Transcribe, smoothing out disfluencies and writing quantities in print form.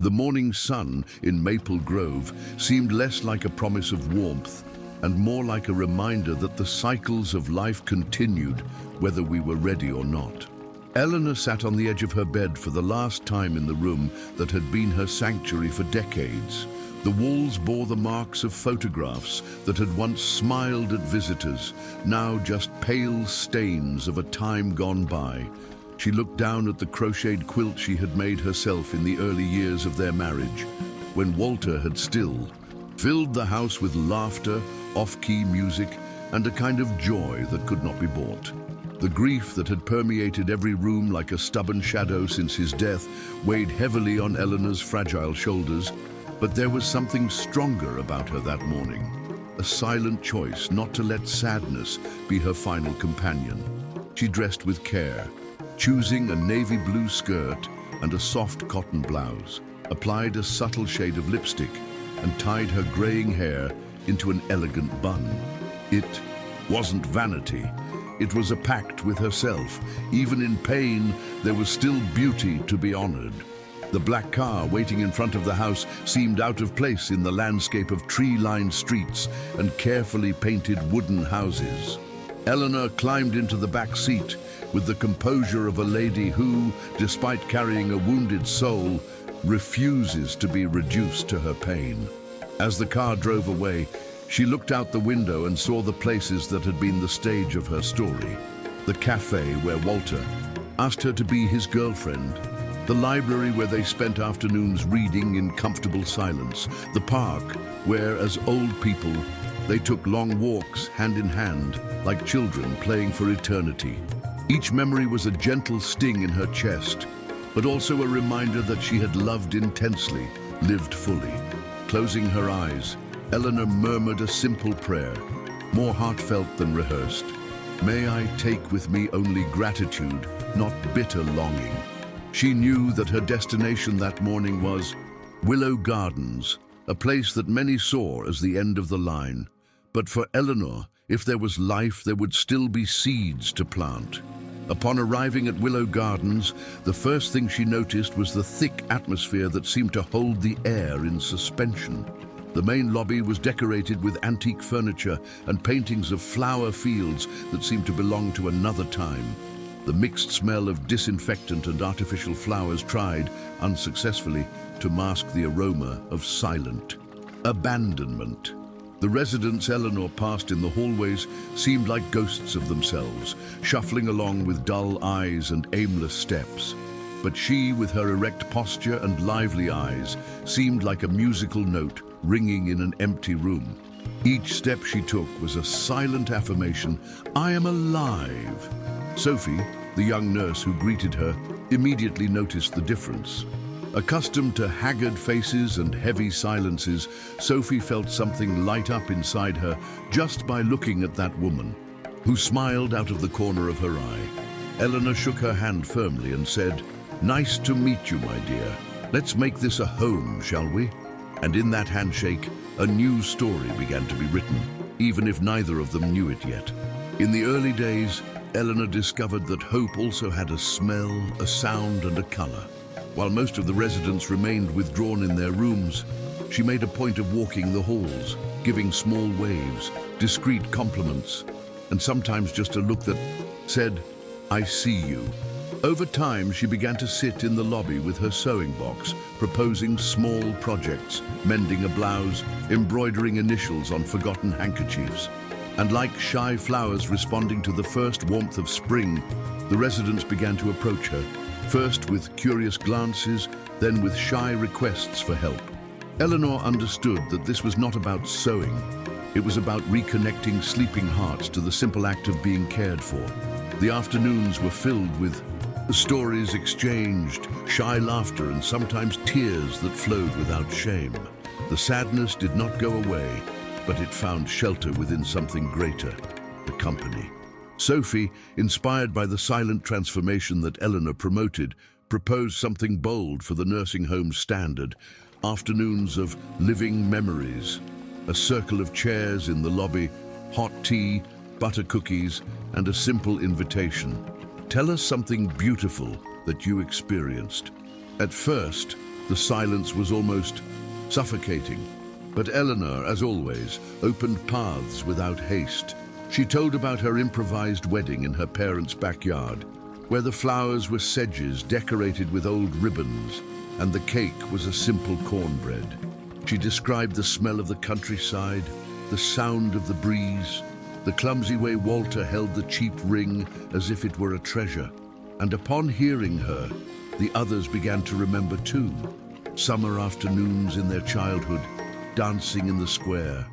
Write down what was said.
The morning sun in Maple Grove seemed less like a promise of warmth and more like a reminder that the cycles of life continued whether we were ready or not. Eleanor sat on the edge of her bed for the last time in the room that had been her sanctuary for decades. The walls bore the marks of photographs that had once smiled at visitors, now just pale stains of a time gone by. She looked down at the crocheted quilt she had made herself in the early years of their marriage, when Walter had still filled the house with laughter, off-key music, and a kind of joy that could not be bought. The grief that had permeated every room like a stubborn shadow since his death weighed heavily on Eleanor's fragile shoulders, but there was something stronger about her that morning, a silent choice not to let sadness be her final companion. She dressed with care, choosing a navy blue skirt and a soft cotton blouse, applied a subtle shade of lipstick, and tied her graying hair into an elegant bun. It wasn't vanity. It was a pact with herself. Even in pain, there was still beauty to be honored. The black car waiting in front of the house seemed out of place in the landscape of tree-lined streets and carefully painted wooden houses. Eleanor climbed into the back seat with the composure of a lady who, despite carrying a wounded soul, refuses to be reduced to her pain. As the car drove away, she looked out the window and saw the places that had been the stage of her story. The cafe where Walter asked her to be his girlfriend, the library where they spent afternoons reading in comfortable silence, the park where, as old people, they took long walks hand in hand, like children playing for eternity. Each memory was a gentle sting in her chest, but also a reminder that she had loved intensely, lived fully. Closing her eyes, Eleanor murmured a simple prayer, more heartfelt than rehearsed. May I take with me only gratitude, not bitter longing. She knew that her destination that morning was Willow Gardens, a place that many saw as the end of the line. But for Eleanor, if there was life, there would still be seeds to plant. Upon arriving at Willow Gardens, the first thing she noticed was the thick atmosphere that seemed to hold the air in suspension. The main lobby was decorated with antique furniture and paintings of flower fields that seemed to belong to another time. The mixed smell of disinfectant and artificial flowers tried, unsuccessfully, to mask the aroma of silent abandonment. The residents Eleanor passed in the hallways seemed like ghosts of themselves, shuffling along with dull eyes and aimless steps. But she, with her erect posture and lively eyes, seemed like a musical note ringing in an empty room. Each step she took was a silent affirmation, "I am alive." Sophie, the young nurse who greeted her, immediately noticed the difference. Accustomed to haggard faces and heavy silences, Sophie felt something light up inside her just by looking at that woman, who smiled out of the corner of her eye. Eleanor shook her hand firmly and said, "Nice to meet you, my dear. Let's make this a home, shall we?" And in that handshake, a new story began to be written, even if neither of them knew it yet. In the early days, Eleanor discovered that hope also had a smell, a sound, and a color. While most of the residents remained withdrawn in their rooms, she made a point of walking the halls, giving small waves, discreet compliments, and sometimes just a look that said, "I see you." Over time, she began to sit in the lobby with her sewing box, proposing small projects, mending a blouse, embroidering initials on forgotten handkerchiefs. And like shy flowers responding to the first warmth of spring, the residents began to approach her, first with curious glances, then with shy requests for help. Eleanor understood that this was not about sewing. It was about reconnecting sleeping hearts to the simple act of being cared for. The afternoons were filled with stories exchanged, shy laughter, and sometimes tears that flowed without shame. The sadness did not go away, but it found shelter within something greater, the company. Sophie, inspired by the silent transformation that Eleanor promoted, proposed something bold for the nursing home standard: afternoons of living memories, a circle of chairs in the lobby, hot tea, butter cookies, and a simple invitation. Tell us something beautiful that you experienced. At first, The silence was almost suffocating. But Eleanor, as always, opened paths without haste. She told about her improvised wedding in her parents' backyard, where the flowers were sedges decorated with old ribbons, and the cake was a simple cornbread. She described the smell of the countryside, the sound of the breeze, the clumsy way Walter held the cheap ring as if it were a treasure. And upon hearing her, the others began to remember too. Summer afternoons in their childhood, dancing in the square,